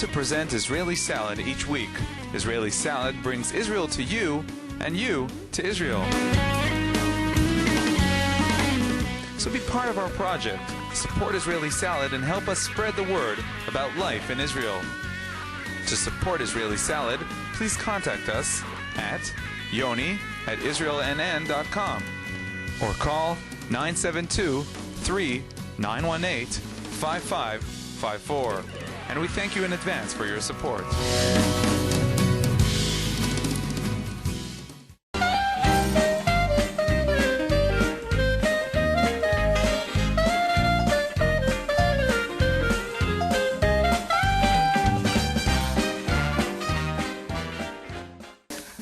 to present Israeli Salad each week. Israeli Salad brings Israel to you, and you to Israel. So be part of our project. Support Israeli Salad and help us spread the word about life in Israel. To support Israeli Salad, please contact us at yoni@israelnn.com or call 972-3918-5554. And we thank you in advance for your support.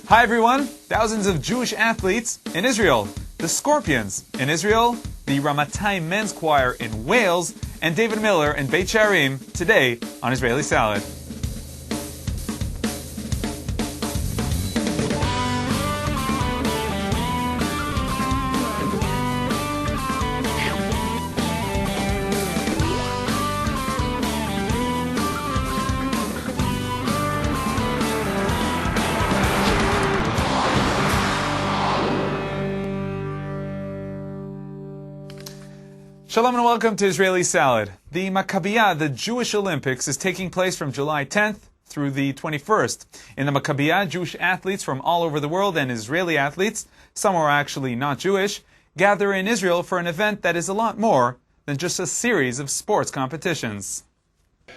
Hi everyone! Thousands of Jewish athletes in Israel. The Scorpions in Israel, the Ramatayim Men's Choir in Wales, and David Miller in Beit Sharim today on Israeli Salad. Shalom and welcome to Israeli Salad. The Maccabiyah, the Jewish Olympics, is taking place from July 10th through the 21st. In the Maccabiyah, Jewish athletes from all over the world and Israeli athletes, some are actually not Jewish, gather in Israel for an event that is a lot more than just a series of sports competitions.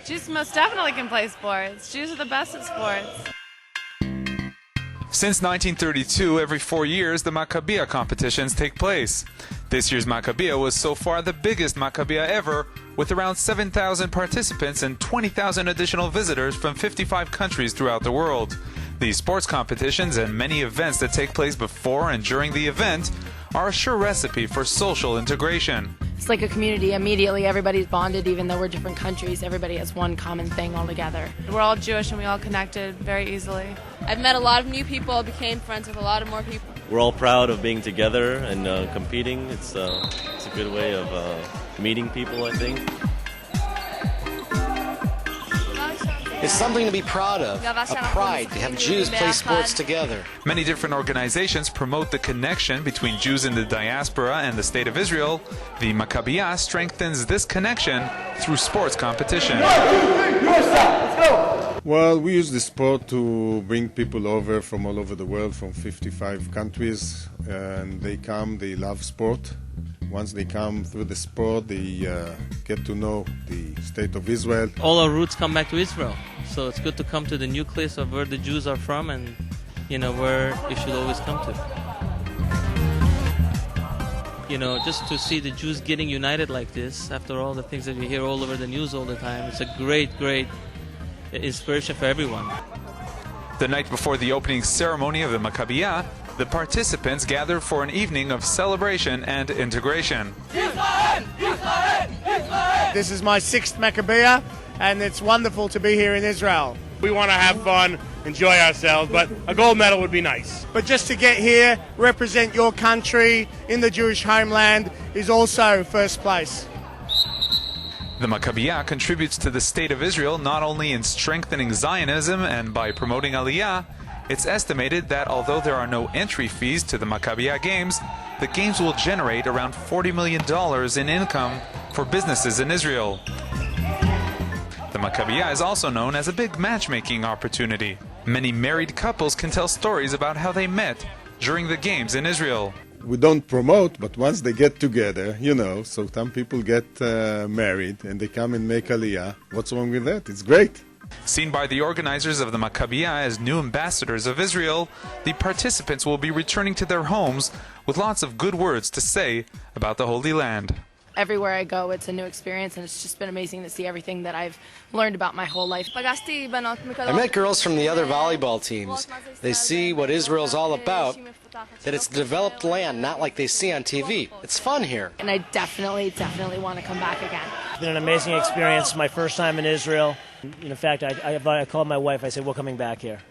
Jews most definitely can play sports. Jews are the best at sports. Since 1932, every 4 years, the Maccabiyah competitions take place. This year's Maccabiyah was so far the biggest Maccabiyah ever, with around 7,000 participants and 20,000 additional visitors from 55 countries throughout the world. These sports competitions and many events that take place before and during the event are a sure recipe for social integration. It's like a community. Immediately everybody's bonded, even though we're different countries. Everybody has one common thing all together. We're all Jewish and we all connected very easily. I've met a lot of new people, became friends with a lot of more people. We're all proud of being together and competing. It's a good way of meeting people, I think. It's something to be proud of, a pride to have Jews play sports together. Many different organizations promote the connection between Jews in the diaspora and the State of Israel. The Maccabiyah strengthens this connection through sports competition. Well, we use the sport to bring people over from all over the world, from 55 countries, and they come, they love sport. Once they come through the sport, they get to know the State of Israel. All our roots come back to Israel, so it's good to come to the nucleus of where the Jews are from and, where you should always come to. Just to see the Jews getting united like this, after all the things that we hear all over the news all the time, it's a great, great inspiration for everyone. The night before the opening ceremony of the Maccabiyah, the participants gather for an evening of celebration and integration. This is my 6th Maccabiyah, and it's wonderful to be here in Israel. We want to have fun, enjoy ourselves, but a gold medal would be nice. But just to get here, represent your country in the Jewish homeland is also first place. The Maccabiyah contributes to the State of Israel not only in strengthening Zionism and by promoting Aliyah. It's estimated that although there are no entry fees to the Maccabiyah Games, the Games will generate around $40 million in income for businesses in Israel. The Maccabiyah is also known as a big matchmaking opportunity. Many married couples can tell stories about how they met during the Games in Israel. We don't promote, but once they get together, so some people get married and they come and make Aliyah. What's wrong with that? It's great. Seen by the organizers of the Maccabiyah as new ambassadors of Israel, the participants will be returning to their homes with lots of good words to say about the Holy Land. Everywhere I go, it's a new experience, and it's just been amazing to see everything that I've learned about my whole life. I met girls from the other volleyball teams. They see what Israel's all about, that it's a developed land, not like they see on TV. It's fun here. And I definitely want to come back again. It's been an amazing experience, my first time in Israel. In fact, I called my wife, I said, we're coming back here.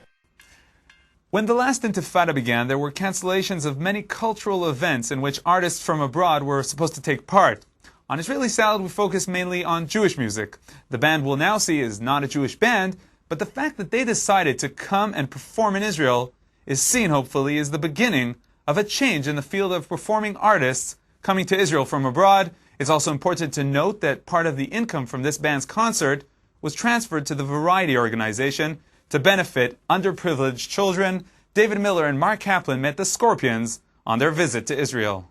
When the last Intifada began, there were cancellations of many cultural events in which artists from abroad were supposed to take part. On Israeli Salad, we focus mainly on Jewish music. The band we'll now see is not a Jewish band, but the fact that they decided to come and perform in Israel is seen, hopefully, as the beginning of a change in the field of performing artists coming to Israel from abroad. It's also important to note that part of the income from this band's concert was transferred to the Variety Organization to benefit underprivileged children. David Miller and Mark Kaplan met the Scorpions on their visit to Israel.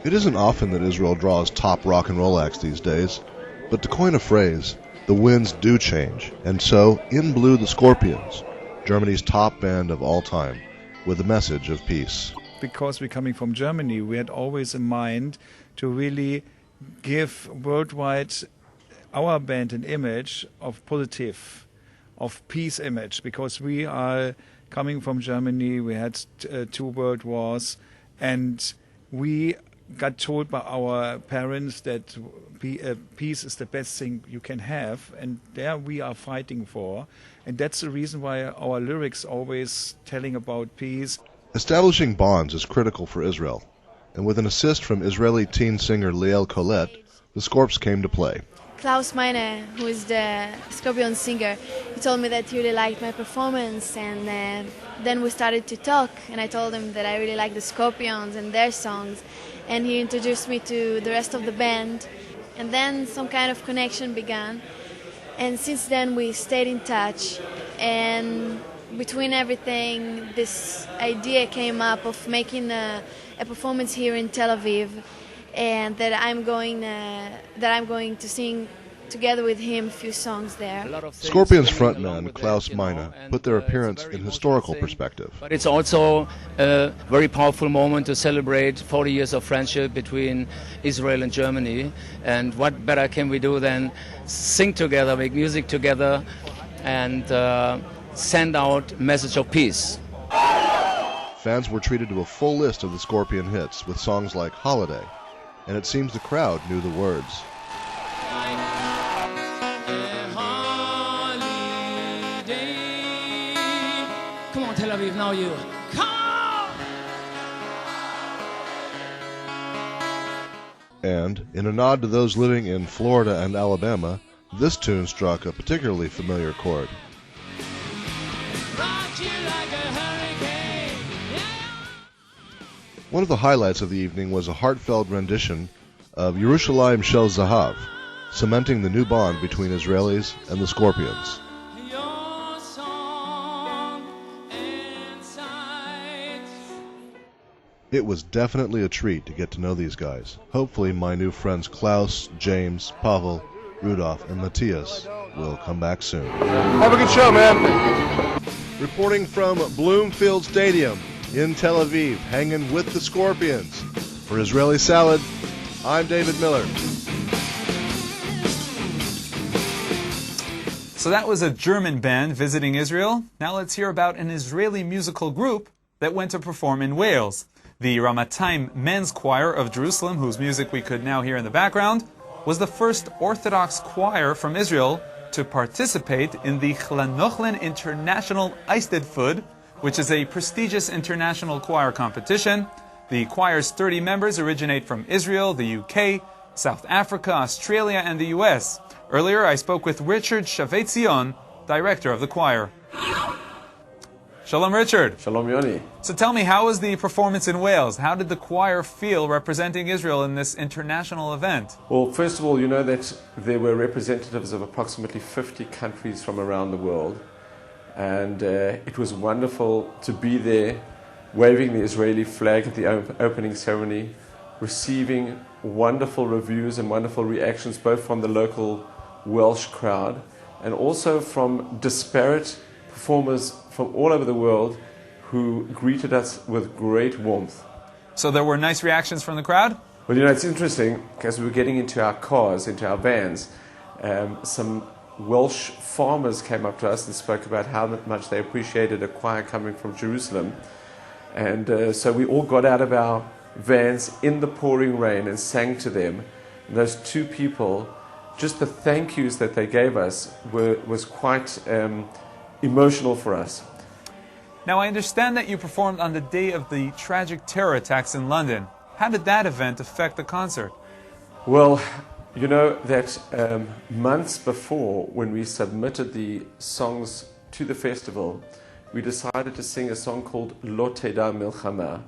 It isn't often that Israel draws top rock and roll acts these days, but to coin a phrase, the winds do change, and so in blew the Scorpions, Germany's top band of all time, with a message of peace. Because we're coming from Germany, we had always in mind to really give worldwide our band an image of positive, of peace image, because we are coming from Germany, we had 2 world wars, and we got told by our parents that peace is the best thing you can have, and there we are fighting for. And that's the reason why our lyrics always telling about peace. Establishing bonds is critical for Israel, and with an assist from Israeli teen singer Liel Colette, the Scorps came to play. Klaus Meine, who is the Scorpion singer, he told me that he really liked my performance, and then we started to talk, and I told him that I really like the Scorpions and their songs, and he introduced me to the rest of the band, and then some kind of connection began, and since then we stayed in touch, and between everything this idea came up of making a performance here in Tel Aviv, and that I'm going to sing together with him a few songs there. Scorpions frontman Klaus Meine put their appearance in historical perspective. But it's also a very powerful moment to celebrate 40 years of friendship between Israel and Germany. And what better can we do than sing together, make music together, and send out a message of peace. Fans were treated to a full list of the Scorpion hits with songs like Holiday, and it seems the crowd knew the words. Come on, Tel Aviv, now you. Come! And, in a nod to those living in Florida and Alabama, this tune struck a particularly familiar chord. One of the highlights of the evening was a heartfelt rendition of Yerushalayim Shel Zahav, cementing the new bond between Israelis and the Scorpions. It was definitely a treat to get to know these guys. Hopefully my new friends Klaus, James, Pavel, Rudolph, and Matthias will come back soon. Have a good show, man. Reporting from Bloomfield Stadium in Tel Aviv, hanging with the Scorpions. For Israeli Salad, I'm David Miller. So that was a German band visiting Israel. Now let's hear about an Israeli musical group that went to perform in Wales. The Ramatayim Men's Choir of Jerusalem, whose music we could now hear in the background, was the first Orthodox choir from Israel to participate in the Chlanochlin International Eistedfud, which is a prestigious international choir competition. The choir's 30 members originate from Israel, the UK, South Africa, Australia, and the US. Earlier, I spoke with Richard Shavetzion, director of the choir. Shalom, Richard. Shalom, Yoni. So tell me, how was the performance in Wales? How did the choir feel representing Israel in this international event? Well, first of all, you know that there were representatives of approximately 50 countries from around the world. And it was wonderful to be there, waving the Israeli flag at the opening ceremony, receiving wonderful reviews and wonderful reactions, both from the local Welsh crowd and also from disparate performers from all over the world who greeted us with great warmth. So there were nice reactions from the crowd? Well, you know, it's interesting, as we were getting into our cars, into our vans, some Welsh farmers came up to us and spoke about how much they appreciated a choir coming from Jerusalem. And so we all got out of our vans in the pouring rain and sang to them. And those two people, just the thank yous that they gave us was quite emotional for us. Now, I understand that you performed on the day of the tragic terror attacks in London. How did that event affect the concert? Well, you know that months before, when we submitted the songs to the festival, we decided to sing a song called Lo Teda Milchama,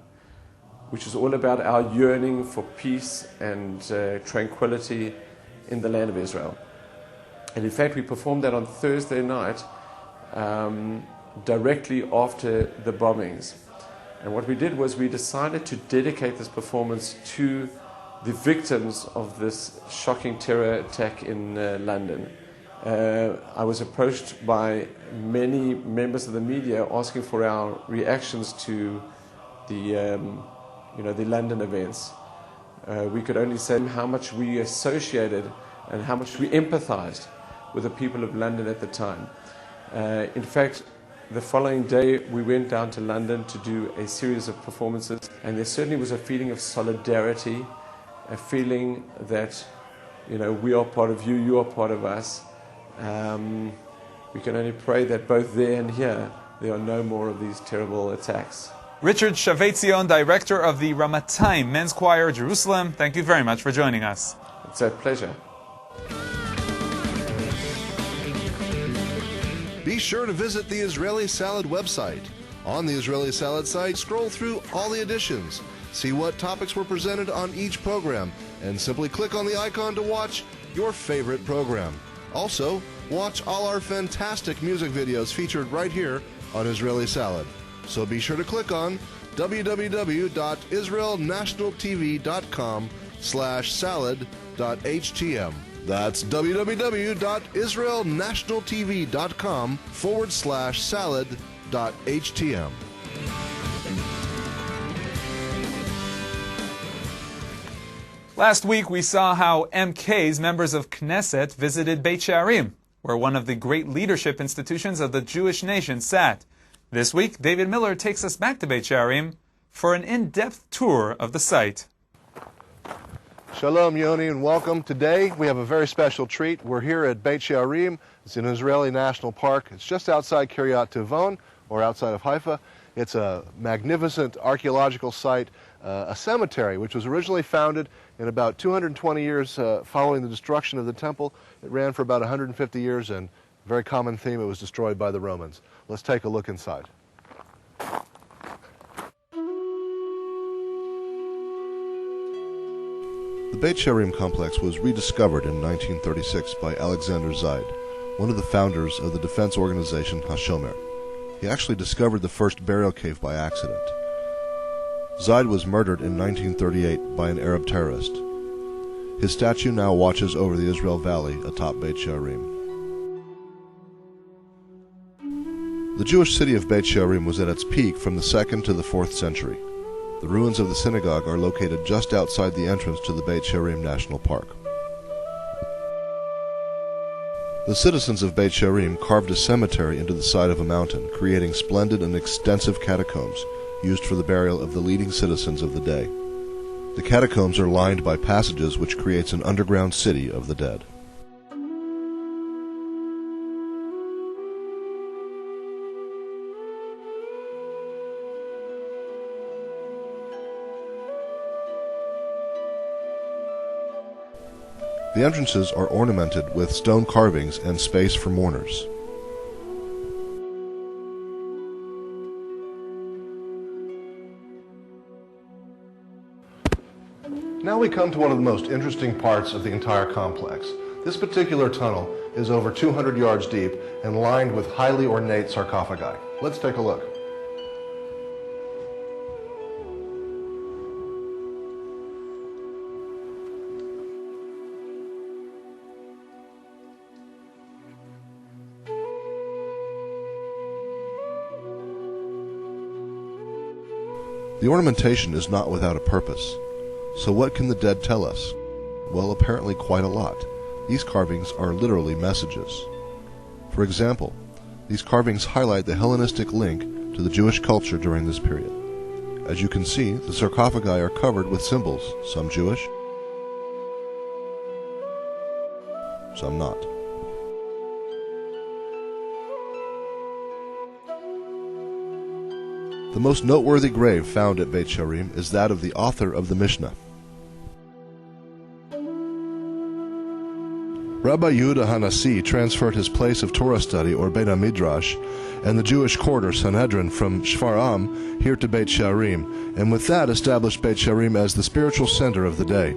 which is all about our yearning for peace and tranquility in the land of Israel. And in fact, we performed that on Thursday night, directly after the bombings. And what we did was we decided to dedicate this performance to the victims of this shocking terror attack in London. I was approached by many members of the media asking for our reactions to the London events. We could only say how much we associated and how much we empathized with the people of London at the time. In fact, the following day we went down to London to do a series of performances, and there certainly was a feeling of solidarity, a feeling that, you know, we are part of you, you are part of us. We can only pray that both there and here there are no more of these terrible attacks. Richard Shavetzion, director of the Ramatayim Men's Choir, Jerusalem, thank you very much for joining us. It's a pleasure. Be sure to visit the Israeli Salad website. On the Israeli Salad site, scroll through all the editions, see what topics were presented on each program, and simply click on the icon to watch your favorite program. Also, watch all our fantastic music videos featured right here on Israeli Salad. So be sure to click on www.israelnationaltv.com/salad.htm. That's www.israelnationaltv.com/salad.htm. Last week we saw how MKs, members of Knesset, visited Beit She'arim, where one of the great leadership institutions of the Jewish nation sat. This week, David Miller takes us back to Beit She'arim for an in-depth tour of the site. Shalom, Yoni, and welcome. Today we have a very special treat. We're here at Beit She'arim. It's an Israeli national park. It's just outside Kiryat Tivon, or outside of Haifa. It's a magnificent archaeological site, a cemetery which was originally founded in about 220 years following the destruction of the temple. It ran for about 150 years, and a very common theme, it was destroyed by the Romans. Let's take a look inside. The Beit She'arim complex was rediscovered in 1936 by Alexander Zaid, one of the founders of the defense organization HaShomer. He actually discovered the first burial cave by accident. Zaid was murdered in 1938 by an Arab terrorist. His statue now watches over the Israel Valley atop Beit She'arim. The Jewish city of Beit She'arim was at its peak from the 2nd to the 4th century. The ruins of the synagogue are located just outside the entrance to the Beit She'arim National Park. The citizens of Beit She'arim carved a cemetery into the side of a mountain, creating splendid and extensive catacombs used for the burial of the leading citizens of the day. The catacombs are lined by passages which creates an underground city of the dead. The entrances are ornamented with stone carvings and space for mourners. Now we come to one of the most interesting parts of the entire complex. This particular tunnel is over 200 yards deep and lined with highly ornate sarcophagi. Let's take a look. The ornamentation is not without a purpose. So what can the dead tell us? Well, apparently quite a lot. These carvings are literally messages. For example, these carvings highlight the Hellenistic link to the Jewish culture during this period. As you can see, the sarcophagi are covered with symbols, some Jewish, some not. The most noteworthy grave found at Beit Sharim is that of the author of the Mishnah. Rabbi Yehuda Hanassi transferred his place of Torah study, or Beit HaMidrash, and the Jewish court, or Sanhedrin, from Shfar'am here to Beit Sharim, and with that established Beit Sharim as the spiritual center of the day.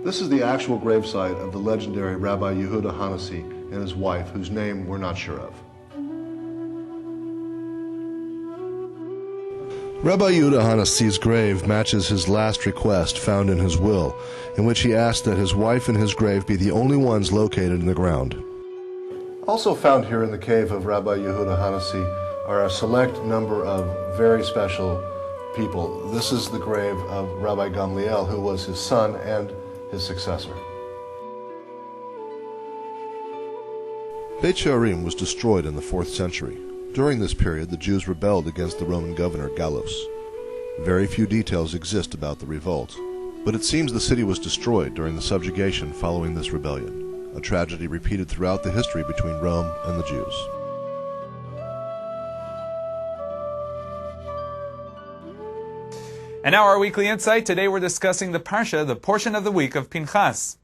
This is the actual gravesite of the legendary Rabbi Yehuda Hanassi and his wife, whose name we're not sure of. Rabbi Yehuda Hanassi's grave matches his last request found in his will, in which he asked that his wife and his grave be the only ones located in the ground. Also found here in the cave of Rabbi Yehuda Hanassi are a select number of very special people. This is the grave of Rabbi Gamliel, who was his son and his successor. Beit Sharim was destroyed in the 4th century. During this period, the Jews rebelled against the Roman governor Gallus. Very few details exist about the revolt, but it seems the city was destroyed during the subjugation following this rebellion, a tragedy repeated throughout the history between Rome and the Jews. And now our weekly insight. Today we're discussing the Parsha, the portion of the week of Pinchas.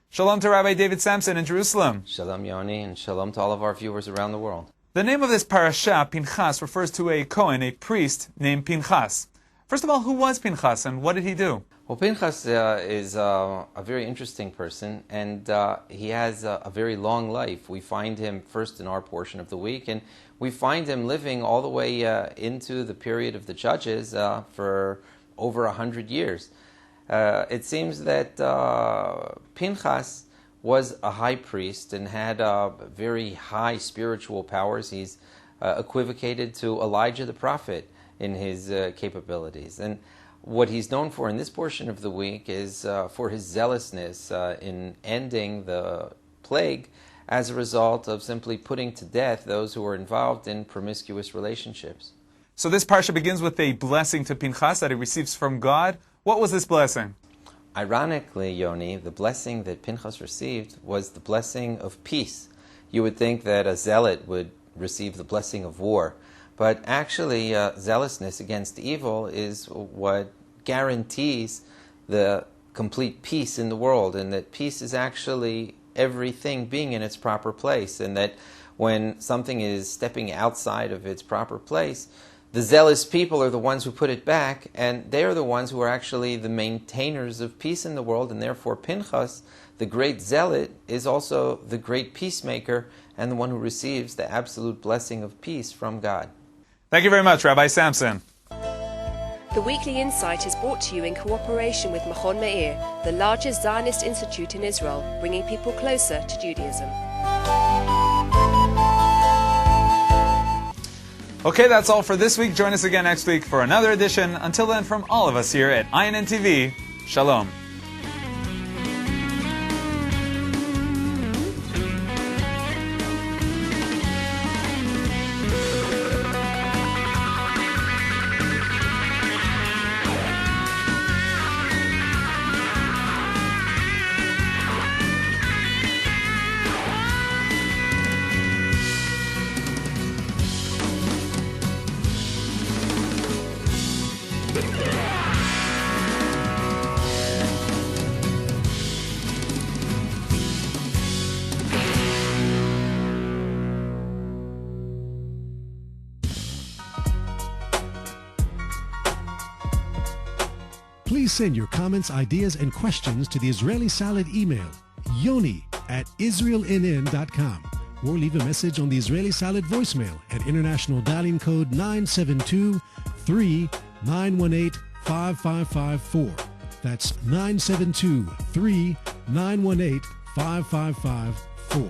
Shalom to Rabbi David Samson in Jerusalem. Shalom Yoni, and shalom to all of our viewers around the world. The name of this parasha, Pinchas, refers to a Kohen, a priest named Pinchas. First of all, who was Pinchas and what did he do? Well, Pinchas is a very interesting person, and he has a very long life. We find him first in our portion of the week, and we find him living all the way into the period of the Judges for over 100 years. It seems that Pinchas was a high priest and had very high spiritual powers. He's equivocated to Elijah the prophet in his capabilities. And what he's known for in this portion of the week is for his zealousness in ending the plague as a result of simply putting to death those who were involved in promiscuous relationships. So this parsha begins with a blessing to Pinchas that he receives from God. What was this blessing? Ironically, Yoni, the blessing that Pinchas received was the blessing of peace. You would think that a zealot would receive the blessing of war, but actually zealousness against evil is what guarantees the complete peace in the world, and that peace is actually everything being in its proper place, and that when something is stepping outside of its proper place, the zealous people are the ones who put it back, and they are the ones who are actually the maintainers of peace in the world, and therefore Pinchas, the great zealot, is also the great peacemaker and the one who receives the absolute blessing of peace from God. Thank you very much, Rabbi Samson. The Weekly Insight is brought to you in cooperation with Machon Meir, the largest Zionist institute in Israel, bringing people closer to Judaism. Okay, that's all for this week. Join us again next week for another edition. Until then, from all of us here at INN TV, Shalom. Please send your comments, ideas, and questions to the Israeli Salad email, yoni@israelnn.com, or leave a message on the Israeli Salad voicemail at international dialing code 972-3918-5554. That's 972-3918-5554.